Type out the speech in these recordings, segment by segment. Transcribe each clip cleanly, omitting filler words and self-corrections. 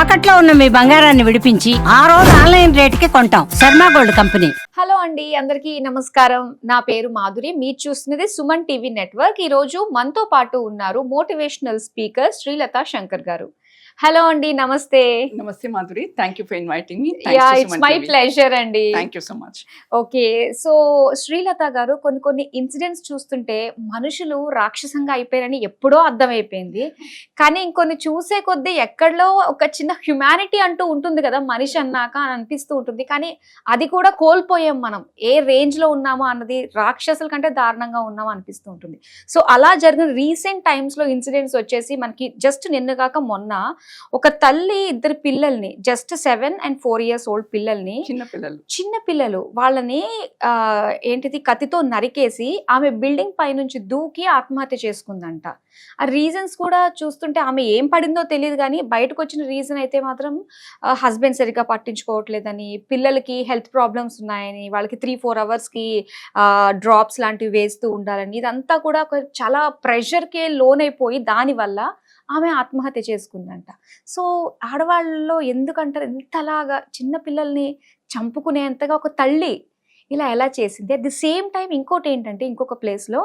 తాకట్లో ఉన్న మీ బంగారాన్ని విడిపించి ఆ రోజు ఆన్లైన్ రేటుకి కొంటాం. Sharma gold company. హలో అండి, అందరికీ నమస్కారం. నా పేరు మాధురి. మీరు చూస్తున్నది సుమన్ టీవీ నెట్వర్క్. ఈ రోజు మనతో పాటు ఉన్నారు మోటివేషనల్ స్పీకర్ శ్రీలత శంకర్ గారు. హలో అండి, నమస్తే. నమస్తే Madhuri, thank you for inviting me. It's my pleasure అండి. Thank you so much. Okay, so Srilatha గారు, కొన్ని ఇన్సిడెంట్స్ చూస్తుంటే మనుషులు రాక్షసంగా అయిపోయారని ఎప్పుడో అర్థమైపోయింది. కానీ ఇంకొన్ని చూసే కొద్దీ ఎక్కడలో ఒక చిన్న హ్యుమానిటీ అంటూ ఉంటుంది కదా మనిషి అన్నాక అని అనిపిస్తూ ఉంటుంది. కానీ అది కూడా కోల్పోయాం మనం. ఏ రేంజ్ లో ఉన్నామో అన్నది రాక్షసుల కంటే దారుణంగా ఉన్నామో అనిపిస్తూ ఉంటుంది. సో అలా జరిగిన రీసెంట్ టైమ్స్ లో ఇన్సిడెంట్స్ వచ్చేసి మనకి జస్ట్ నిన్న కాక మొన్న ఒక తల్లి ఇద్దరు పిల్లల్ని, జస్ట్ 7 and 4 years old పిల్లల్ని, చిన్న పిల్లలు వాళ్ళని ఏంటిది కత్తితో నరికేసి ఆమె బిల్డింగ్ పై నుంచి దూకి ఆత్మహత్య చేసుకుందంట. ఆ రీజన్స్ కూడా చూస్తుంటే ఆమె ఏం పడిందో తెలియదు, కానీ బయటకు వచ్చిన రీజన్ అయితే మాత్రం హస్బెండ్ సరిగ్గా పట్టించుకోవట్లేదని, పిల్లలకి హెల్త్ ప్రాబ్లమ్స్ ఉన్నాయని, వాళ్ళకి 3-4 hours డ్రాప్స్ లాంటివి వేస్తూ ఉండాలని, ఇదంతా కూడా ఒక చాలా ప్రెషర్కే లోనైపోయి దానివల్ల ఆమె ఆత్మహత్య చేసుకుందంట. సో ఆడవాళ్ళలో ఎందుకంటారు ఎంతలాగా చిన్న పిల్లల్ని చంపుకునేంతగా ఒక తల్లి ఇలా ఎలా చేసింది? అట్ ది సేమ్ టైం ఇంకోటి ఏంటంటే, ఇంకొక ప్లేస్లో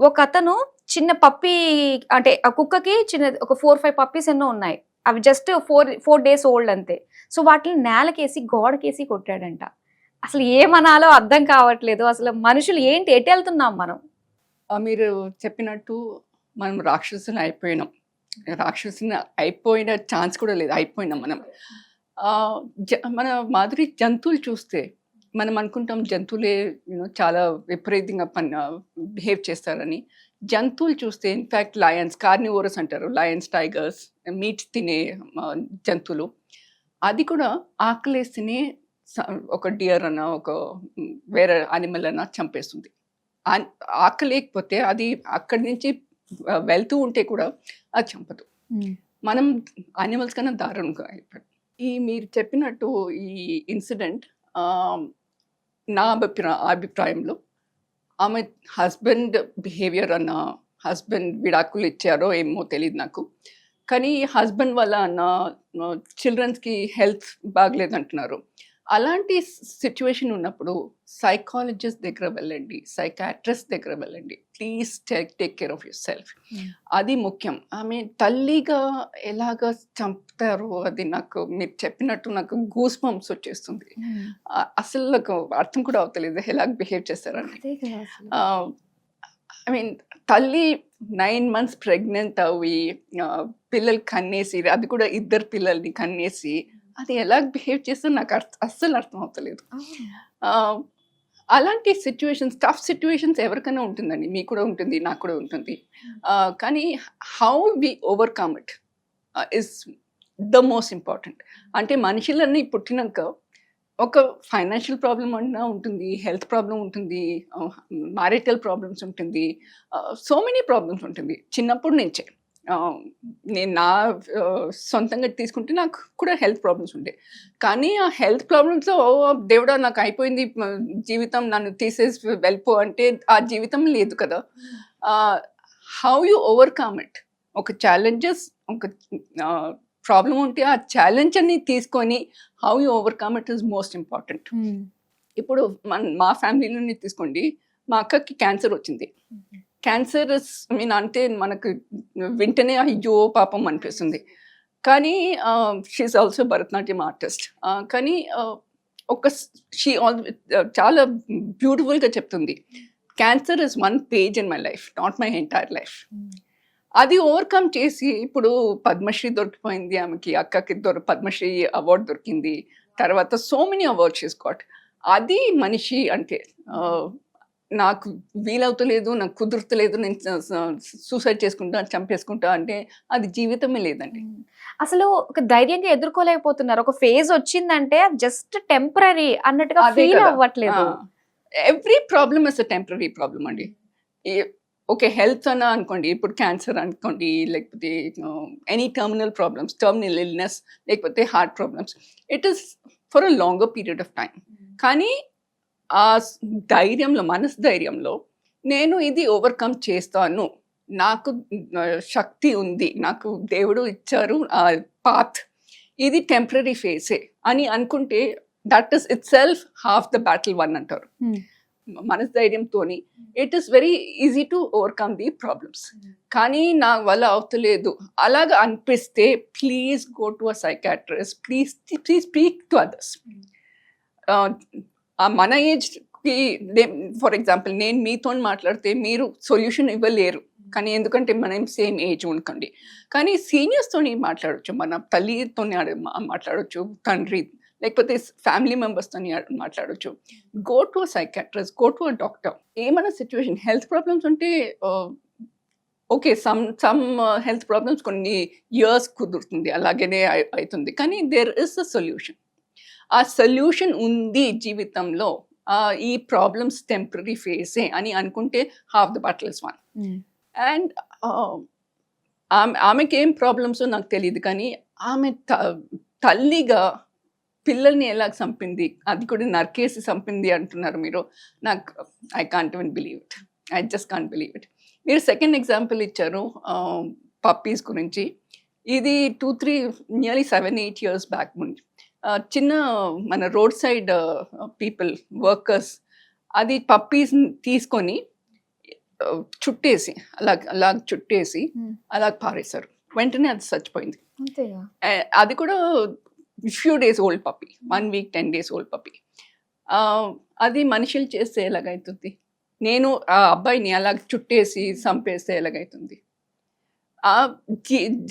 ఒక అతను చిన్న పప్పి, అంటే ఆ కుక్కకి చిన్న ఒక 4-5 పప్పీస్ ఎన్నో ఉన్నాయి, అవి జస్ట్ 4 days old అంతే. సో వాటిని నేలకేసి గోడకేసి కొట్టాడంట. అసలు ఏమనాలో అర్థం కావట్లేదు. అసలు మనుషులు ఏంటి, ఎటు వెళ్తున్నాం మనం? మీరు చెప్పినట్టు మనం రాక్షసుని అయిపోయినాం. రాక్షసుని అయిపోయిన ఛాన్స్ కూడా లేదు, అయిపోయినాం మనం. మన మాధురి, జంతువులు చూస్తే మనం అనుకుంటాం జంతువులే చాలా విపరీతంగా బిహేవ్ చేస్తారని. జంతువులు చూస్తే ఇన్ఫ్యాక్ట్ లయన్స్, కార్నివోరస్ అంటారు, లయన్స్, టైగర్స్, మీట్ తినే జంతువులు, అది కూడా ఆకలేస్తేనే ఒక డియర్ అన్న ఒక వేరే యానిమల్ అన్న చంపేస్తుంది. ఆకలేకపోతే అది అక్కడి నుంచి వెళ్తూ ఉంటే కూడా అది చంపదు. మనం యానిమల్స్ కన్నా దారుణంగా అయిపోయాం. మీరు చెప్పినట్టు ఈ ఇన్సిడెంట్ నా అభిప్రాయంలో ఆమె హస్బెండ్ బిహేవియర్ అన్న, హస్బెండ్ విడాకులు ఇచ్చారో ఏమో తెలియదు నాకు, కానీ హస్బెండ్ వల్ల అన్న చిల్డ్రన్స్కి హెల్త్ బాగలేదంటున్నారు. అలాంటి సిచ్యువేషన్ ఉన్నప్పుడు సైకాలజిస్ట్ దగ్గర వెళ్ళండి, సైకాట్రిస్ట్ దగ్గర వెళ్ళండి. Please take care of your self. అది ముఖ్యం. ఆమె తల్లిగా ఎలాగ చంపుతారో అది నాకు, మీరు చెప్పినట్టు నాకు గూస్ బంప్స్ వచ్చేస్తుంది. అసలు నాకు అర్థం కూడా అవుతలేదు ఎలాగ బిహేవ్ చేస్తారని. ఐ మీన్ తల్లి 9 months ప్రెగ్నెంట్ అవి పిల్లలు కన్నేసి, అది కూడా 2 పిల్లల్ని కన్నేసి, అది ఎలా బిహేవ్ చేస్తే నాకు అస్సలు అర్థం అవుతలేదు. అలాంటి సిచ్యువేషన్స్, టఫ్ సిచ్యువేషన్స్ ఎవరికైనా ఉంటుందండి, మీకు కూడా ఉంటుంది, నాకు కూడా ఉంటుంది. కానీ how we overcome it is the most important. అంటే మనుషులన్నీ పుట్టినాక ఒక ఫైనాన్షియల్ ప్రాబ్లం అన్నా ఉంటుంది, హెల్త్ ప్రాబ్లం ఉంటుంది, మ్యారిటల్ ప్రాబ్లమ్స్ ఉంటుంది, సో మెనీ ప్రాబ్లమ్స్ ఉంటుంది చిన్నప్పటి నుంచే. నేను నా సొంతంగా తీసుకుంటే నాకు కూడా హెల్త్ ప్రాబ్లమ్స్ ఉంటాయి. కానీ ఆ హెల్త్ ప్రాబ్లమ్స్లో దేవుడా నాకు అయిపోయింది జీవితం, నన్ను తీసేసి వెళ్ళిపో అంటే ఆ జీవితం లేదు కదా. హౌ యూ ఓవర్కమ్ ఇట్, ఒక ఛాలెంజెస్, ఒక ప్రాబ్లం ఉంటే ఆ ఛాలెంజ్ అన్ని తీసుకొని how you overcome it is most important. ఇప్పుడు మా ఫ్యామిలీలోనే తీసుకోండి, మా అక్కకి క్యాన్సర్ వచ్చింది. క్యాన్సర్ మీన్ అంటే మనకు వెంటనే అయ్యో పాపం అనిపిస్తుంది. కానీ షీఈస్ ఆల్సో భరతనాట్యం ఆర్టిస్ట్. కానీ చాలా బ్యూటిఫుల్గా చెప్తుంది, cancer is 1 page in my life, not my entire life. అది ఓవర్కమ్ చేసి ఇప్పుడు పద్మశ్రీ దొరికిపోయింది ఆమెకి, అక్కకి పద్మశ్రీ అవార్డు దొరికింది, తర్వాత so many awards she's got. అది మనిషి అంటే. నాకు వీలవుతలేదు, నాకు కుదురుతలేదు, నేను సూసైడ్ చేసుకుంటా, చంపేసుకుంటా అంటే అది జీవితమే లేదండి. అసలు ఒక ధైర్యంగా ఎదుర్కోలేకపోతున్నారు. ఒక ఫేజ్ వచ్చిందంటే జస్ట్ టెంపరరీ అన్నట్టుగా ఫీల్ అవ్వట్లేదు. Every problem is a temporary problem అండి. ఓకే, హెల్త్ అన్న అనుకోండి, ఇప్పుడు క్యాన్సర్ అనుకోండి, లేకపోతే any terminal problems, terminal illness, లేకపోతే heart problems, it is for a longer period of time. కానీ ఆ ధైర్యంలో, మనసు ధైర్యంలో నేను ఇది ఓవర్కమ్ చేస్తాను, నాకు శక్తి ఉంది, నాకు దేవుడు ఇచ్చారు ఆ పాత్, ఇది టెంపరీ ఫేసే అని అనుకుంటే that is itself half the battle won అంటారు. మనస్థైర్యంతో it is very easy to overcome the problems. కానీ నా వల్ల అవుతలేదు అలాగా అనిపిస్తే please go to a psychiatrist, please speak to others. మన ఏజ్కి ఫర్ ఎగ్జాంపుల్ నేను మీతో మాట్లాడితే మీరు సొల్యూషన్ ఇవ్వలేరు, కానీ ఎందుకంటే మనం సేమ్ ఏజ్ ఉండకండి. కానీ సీనియర్స్తో మాట్లాడచ్చు, మన తల్లితో మాట్లాడచ్చు, తండ్రి లేకపోతే ఫ్యామిలీ మెంబర్స్తో మాట్లాడచ్చు. Go to a psychiatrist, go to a doctor. ఏమైనా సిచ్యువేషన్ హెల్త్ ప్రాబ్లమ్స్ ఉంటే ఓకే, సమ్ హెల్త్ ప్రాబ్లమ్స్ కొన్ని ఇయర్స్ కుదురుతుంది, అలాగనే అవుతుంది, కానీ దేర్ ఇస్ అ సొల్యూషన్. ఆ సొల్యూషన్ ఉంది జీవితంలో. ఈ ప్రాబ్లమ్స్ టెంపరీ ఫేసే అని అనుకుంటే half the battle is one. And ఆమెకి ఏం ప్రాబ్లమ్స్ నాకు తెలియదు, కానీ ఆమె తల్లిగా పిల్లల్ని ఎలా చంపింది, అది కూడా నరికేసి చంపింది అంటున్నారు మీరు. నాకు I can't even believe it, I just can't believe it. మీరు సెకండ్ ఎగ్జాంపుల్ ఇచ్చారు పప్పీస్ గురించి. ఇది 2-3 నియర్లీ 7-8 years బ్యాక్ ముందు చిన్న మన రోడ్ సైడ్ పీపుల్ వర్కర్స్ అది పప్పీస్ తీసుకొని చుట్టేసి అలా చుట్టేసి అలా పారేశారు. వెంటనే అది చచ్చిపోయింది. అది కూడా few days old puppy, 1 week 10 days old puppy. అది మనుషులు చేస్తే ఎలాగైతుంది? నేను ఆ అబ్బాయిని అలా చుట్టేసి చంపేస్తే ఎలాగైతుంది?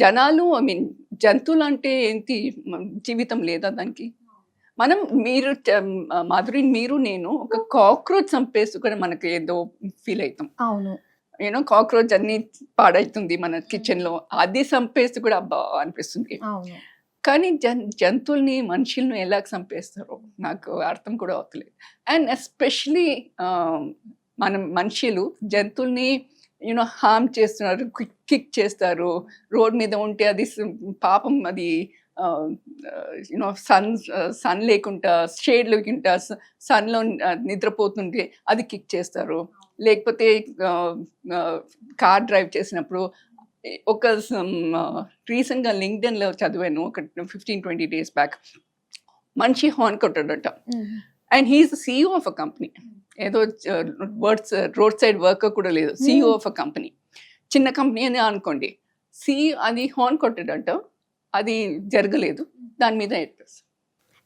జనాలు ఐ మీన్ జంతువులు అంటే ఏంటి, జీవితం లేదా దానికి? మనం మీరు మాధురి మీరు నేను ఒక కాక్రోచ్ చంపేసి కూడా మనకి ఏదో ఫీల్ అవుతాం. అవును, యూనో కాక్రోచ్ అన్ని పాడవుతుంది మన కిచెన్లో, అది చంపేసి కూడా అబ్బా అనిపిస్తుంది. కానీ జంతువుల్ని మనుషుల్ని ఎలా చంపేస్తారో నాకు అర్థం కూడా అవుతలేదు. అండ్ ఎస్పెషలీ మనం మనుషులు జంతువుల్ని యూనో హార్మ్ చేస్తున్నారు, కిక్ చేస్తారు. రోడ్ మీద ఉంటే అది పాపం, అది యూనో సన్ లేకుండా షేడ్ లేకుండా సన్లో నిద్రపోతుంటే అది కిక్ చేస్తారు. లేకపోతే కార్ డ్రైవ్ చేసినప్పుడు ఒక రీసెంట్గా లింక్డ్ఇన్లో చదివాను, ఒక 15-20 days బ్యాక్. మనిషి హార్న్ కొట్టాడట. And he is the CEO of a company. ఏదో రోడ్ సైడ్ వర్కర్ కూడా లేదు, CEO ఆఫ్ అ కంపెనీ. చిన్న కంపెనీ అని అనుకోండి. అది హార్న్ కొట్టాడట, అది జరగలేదు, దాని మీద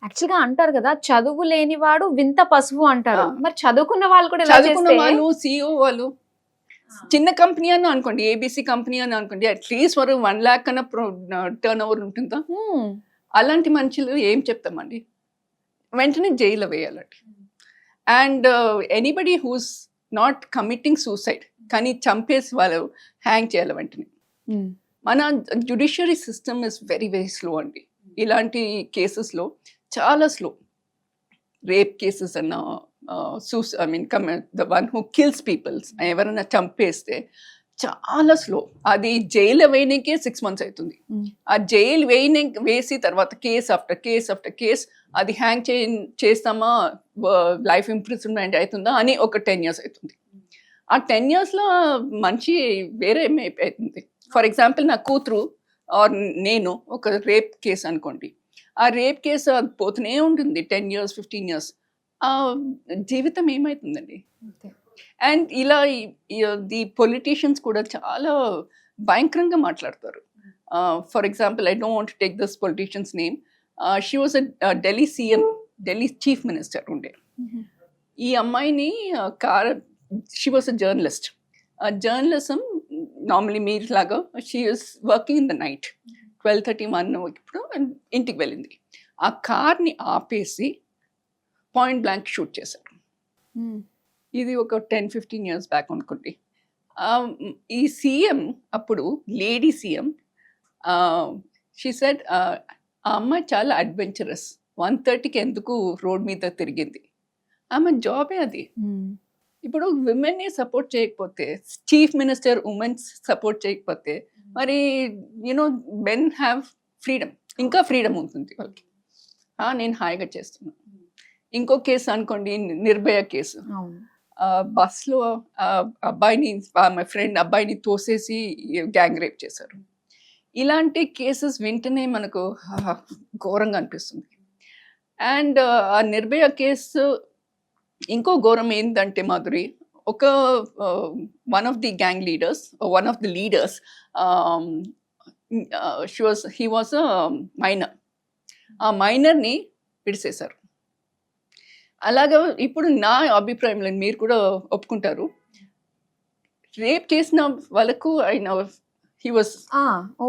యాక్చువల్గా అంటారు కదా, చదువు లేనివాడు వింత పశువు అంటారు. మరి చదువుకున్న వాళ్ళు కూడా చదువుకున్న వాళ్ళు CEO వాళ్ళు చిన్న కంపెనీ అని అనుకోండి, ABC కంపెనీ అని అనుకోండి, అట్లీస్ట్ వరకు 1 lakh కన్నా టర్న్ ఓవర్ ఉంటుందా? అలాంటి మనుషులు ఏం చెప్తామండి? వెంటనే జైల్లో వేయాలండి. And anybody who's not committing suicide కానీ చంపేసి వాళ్ళు హ్యాంగ్ చేయాలి వెంటనే. మన judiciary system is very very slow అండి. ఇలాంటి కేసెస్లో చాలా స్లో. రేప్ కేసెస్ అన్న I mean the one who kills peoples, ఎవరైనా చంపేస్తే చాలా స్లో. అది జైలు వేయడానికే 6 months అవుతుంది. ఆ జైలు వేసి తర్వాత case after case after case, అది హ్యాంగ్ చేస్తామా, లైఫ్ ఇంప్రిజన్మెంట్ అవుతుందా అని ఒక 10 years అవుతుంది. ఆ 10 yearsలో మనిషి వేరే అవుతుంది. ఫర్ ఎగ్జాంపుల్ నా కూతురు ఆర్ నేను ఒక రేప్ కేసు అనుకోండి, ఆ రేప్ కేసు పోతూనే ఉంటుంది 10 years 15 years. జీవితం ఏమవుతుందండి? అండ్ ఇలా ది పొలిటీషియన్స్ కూడా చాలా భయంకరంగా మాట్లాడతారు. For example, I don't want to take this politician's name. She was a Delhi CM, Delhi chief minister ఉండే. ఈ అమ్మాయిని she was a journalist. Journalism normally మీరులాగా she is working in the night 12:30-1 ఇప్పుడు ఇంటికి వెళ్ళింది. ఆ కార్ని ఆపేసి పాయింట్ బ్లాంక్ షూట్ చేశారు. ఇది ఒక 10-15 years బ్యాక్ అనుకోండి. ఈ CM అప్పుడు లేడీ CM, షీ సెడ్ ఆ అమ్మాయి చాలా అడ్వెంచరస్, 1:30కి ఎందుకు రోడ్ మీద తిరిగింది, ఆమె జాబే అది. ఇప్పుడు విమెన్ని సపోర్ట్ చేయకపోతే, చీఫ్ మినిస్టర్ ఉమెన్స్ సపోర్ట్ చేయకపోతే, మరి యూనో మెన్ హ్యావ్ ఫ్రీడమ్, ఇంకా ఫ్రీడమ్ ఉంటుంది వాళ్ళకి. నేను హాయిగా చేస్తున్నాను. ఇంకో కేసు అనుకోండి, నిర్భయ కేసు. బస్లో అబ్బాయిని, మా ఫ్రెండ్ అబ్బాయిని తోసేసి గ్యాంగ్ రేప్ చేశారు. ఇలాంటి కేసెస్ వింటేనే మనకు ఘోరంగా అనిపిస్తుంది. అండ్ ఆ నిర్భయ కేసు ఇంకో ఘోరం ఏంటంటే మాధురి, ఒక one of the gang leaders, one of the leaders, he was a minor. ఆ మైనర్ని విడిసేశారు. అలాగా ఇప్పుడు నా అభిప్రాయంలో మీరు కూడా ఒప్పుకుంటారు, రేప్ చేసిన వాళ్ళకు ఆయన హీ వాజ్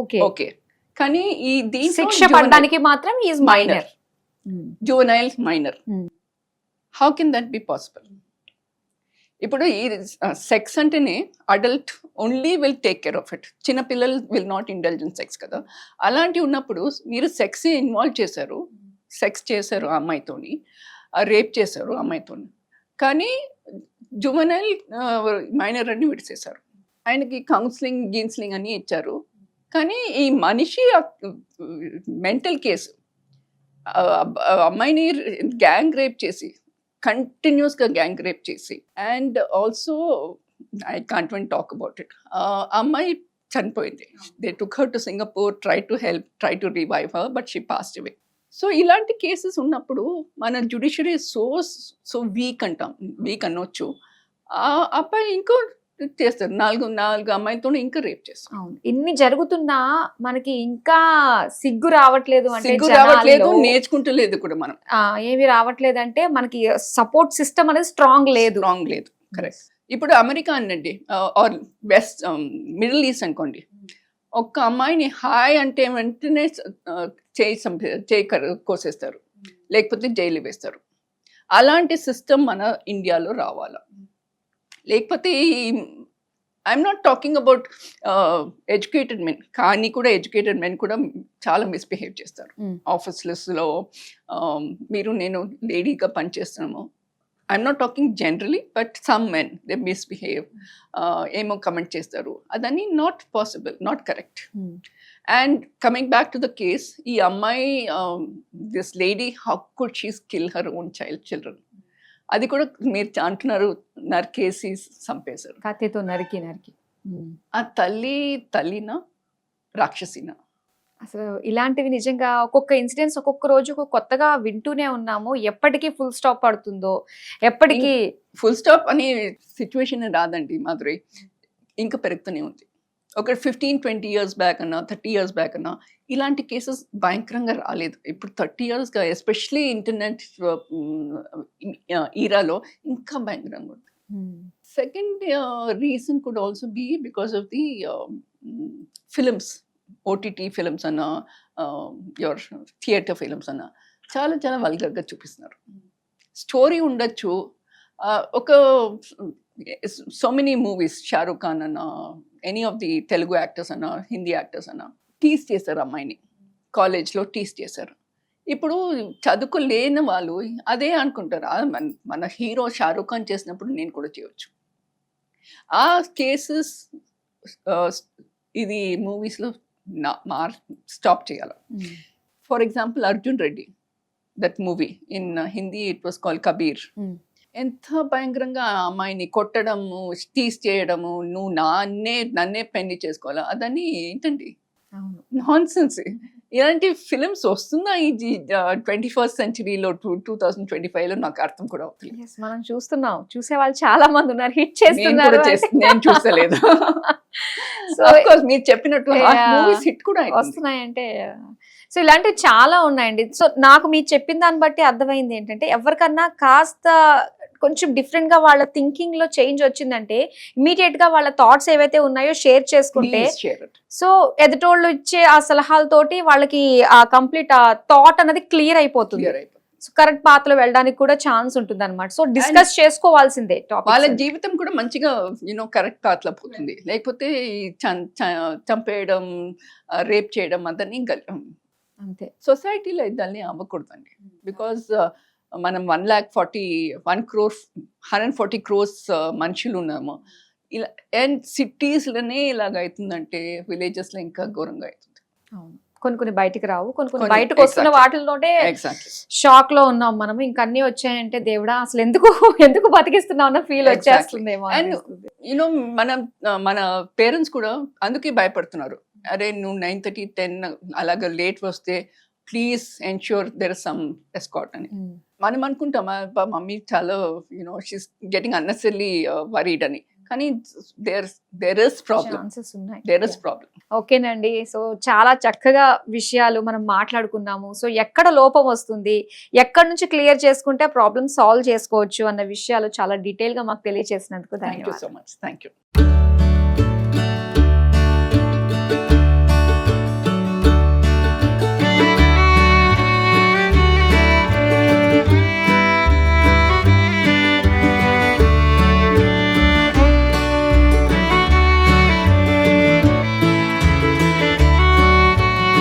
ఓకే ఓకే, కానీ ఈ శిక్ష పడడానికి మాత్రం is minor, juvenile minor. Hmm. How can that be possible? ఇప్పుడు ఈ సెక్స్ అంటేనే adult only will take care of it, చిన్న పిల్లలు will not indulge in sex కదా. అలాంటివి ఉన్నప్పుడు మీరు సెక్స్ ఇన్వాల్వ్ చేశారు, సెక్స్ చేశారు ఆ అమ్మాయితోని, రేప్ చేశారు అమ్మాయితోని, కానీ జువెనైల్ మైనర్ అని విడిసేశారు. ఆయనకి కౌన్సిలింగ్ అని ఇచ్చారు, కానీ ఈ మనిషి మెంటల్ కేసు, అమ్మాయిని గ్యాంగ్ రేప్ చేసి, కంటిన్యూస్గా గ్యాంగ్ రేప్ చేసి, and also I can't one talk about it, అమ్మాయి చనిపోయింది. They took her to Singapore, try to help, try to revive her, but she passed away. So ఇలాంటి cases ఉన్నప్పుడు మన judiciary so weak అనొచ్చు. ఆ అబ్బాయి ఇంకో చేస్తారు, నాలుగు అమ్మాయిలతో ఇంకా రేప్ చేస్తారు. అవును, ఇన్ని జరుగుతున్నా మనకి ఇంకా సిగ్గు రావట్లేదు అంటే సిగ్గు రావట్లేదు, నేర్చుకుంటలేదు కూడా మనం. ఏమి రావట్లేదు అంటే మనకి సపోర్ట్ సిస్టమ్ అనేది స్ట్రాంగ్ లేదు. కరెక్ట్. ఇప్పుడు అమెరికా అనండి, ఆర్ వెస్ట్ మిడిల్ ఈస్ట్ అనుకోండి, ఒక్క అమ్మాయిని హాయ్ అంటే వెంటనే చేయి కోసేస్తారు, లేకపోతే జైలు వేస్తారు. అలాంటి సిస్టమ్ మన ఇండియాలో రావాలా? లేకపోతే I'm not talking about educated men, కానీ కూడా ఎడ్యుకేటెడ్ మెన్ కూడా చాలా మిస్బిహేవ్ చేస్తారు ఆఫీస్లో. మీరు నేను లేడీగా పనిచేస్తున్నాము, I'm not talking generally, but some men they misbehave, ఏమో కమెంట్ చేస్తారు, అదని not possible, not correct. And coming back to the case, ఈ అమ్మాయి this lady, how could she kill her own children? అది కూడా మీరు అంటున్నారు నరికేసి చంపేశారు, కత్తితో నరికి. ఆ తల్లినా రాక్షసినా? అసలు ఇలాంటివి నిజంగా ఒక్కొక్క ఇన్సిడెంట్స్ ఒక్కొక్క రోజు కొత్తగా వింటూనే ఉన్నాము. ఎప్పటికీ ఫుల్ స్టాప్ పడుతుందో, ఎప్పటికీ ఫుల్ స్టాప్ అనే సిచ్యువేషన్ రాదండి మాధురి, ఇంకా పెరుగుతూనే ఉంది. ఒక 15-20 years బ్యాక్ అన్నా, 30 years బ్యాక్ అన్నా ఇలాంటి కేసెస్ భయంకరంగా రాలేదు. ఇప్పుడు 30 yearsగా ఎస్పెషలీ ఇంటర్నెట్ ఈరాలో ఇంకా భయంకరంగా ఉంది. Second reason could also be because of the films, OTT films అన్నా, యువర్ థియేటర్ ఫిలిమ్స్ అన్నా చాలా చాలా వల్గర్గా చూపిస్తున్నారు. స్టోరీ ఉండొచ్చు, ఒక so many movies, Shah Rukh Khan అన్నా, any of the Telugu actors అన్నా, హిందీ యాక్టర్స్ అన్నా టీస్ చేశారు అమ్మాయిని, కాలేజ్లో టీస్ చేశారు. ఇప్పుడు చదువుకోలేని వాళ్ళు అదే అనుకుంటారు, మన హీరో షారూక్ ఖాన్ చేసినప్పుడు నేను కూడా చేయవచ్చు. ఆ కేసెస్ ఇది మూవీస్లో స్టాప్ చేయాలి. For example Arjun Reddy, that movie in Hindi it was called Kabir. ఎంత భయంకరంగా ఆ అమ్మాయిని కొట్టడము, టీస్ చేయడము, నువ్వు నన్నే పెళ్లి చేసుకోవాలా, అదని ఏంటండి నాన్ సెన్స్. ఇలాంటి ఫిలిమ్స్ వస్తున్నా ఈ 21st centuryలో 2025లో నాకు అర్థం కూడా అవుతుంది. మనం చూస్తున్నాం, చూసే వాళ్ళు చాలా మంది ఉన్నారు, హిట్ చేస్తున్నారు. నేను చూసలేదు. మీరు చెప్పినట్టు మూవీస్ హిట్ కూడా వస్తున్నాయంటే, సో ఇలాంటివి చాలా ఉన్నాయండి. సో నాకు మీరు చెప్పిన దాన్ని బట్టి అర్థమైంది ఏంటంటే, ఎవరికన్నా కాస్త కొంచెం డిఫరెంట్ గా వాళ్ళ థింకింగ్ లో చేంజ్ వచ్చిందంటే ఇమీడియట్ గా వాళ్ళ థాట్స్ ఏవైతే ఉన్నాయో షేర్ చేసుకుంటే, సో ఎదుటోళ్ళు ఇచ్చే ఆ సలహాలతోటి వాళ్ళకి ఆ కంప్లీట్ ఆ థాట్ అనేది క్లియర్ అయిపోతుంది. సో కరెక్ట్ పాత్ లో వెళ్ళడానికి కూడా ఛాన్స్ ఉంటుంది అనమాట. సో డిస్కస్ చేసుకోవాల్సిందే, వాళ్ళ జీవితం కూడా మంచిగా కరెక్ట్ పాత్ లో పోతుంది. లేకపోతే చంపేయడం, రేప్ చేయడం అదని అంతే. సొసైటీలో దాన్ని అవ్వకూడదండి. బికాజ్ మనం 140 crores మనుషులు ఉన్నాము. ఇలా అండ్ సిటీస్లోనే ఇలాగ అవుతుందంటే విలేజెస్లో ఇంకా ఘోరంగా అవుతుంది. కొన్ని బయటికి రావు, కొన్ని బయటకు వస్తున్న వాటిలోనే షాక్ లో ఉన్నాం మనం. ఇంకా అన్ని వచ్చాయంటే దేవుడా అసలు ఎందుకు బతికిస్తున్నాం అన్న ఫీల్ వచ్చేస్తుందేమో. అండ్ మన పేరెంట్స్ కూడా అందుకే భయపడుతున్నారు. అరే నువ్వు 9:30 10 అలాగా లేట్ వస్తే please ensure there is some escort అని. మనం అనుకుంటాం మమ్మీ చాలా you know she's getting unnecessary worried అని, కానీ దేర్ ఇస్ ప్రాబ్లం, ఛాన్సెస్ ఉన్నాయి. There is problem. ఓకేనండి. సో చాలా చక్కగా విషయాలు మనం మాట్లాడుకున్నాము. సో ఎక్కడ లోపం వస్తుంది, ఎక్కడ నుంచి క్లియర్ చేసుకుంటే ప్రాబ్లమ్ సాల్వ్ చేసుకోవచ్చు అన్న విషయాలు చాలా డీటెయిల్ గా మాకు తెలియజేసినందుకు థ్యాంక్ యూ ధన్యవాదాలు. So much. Thank you.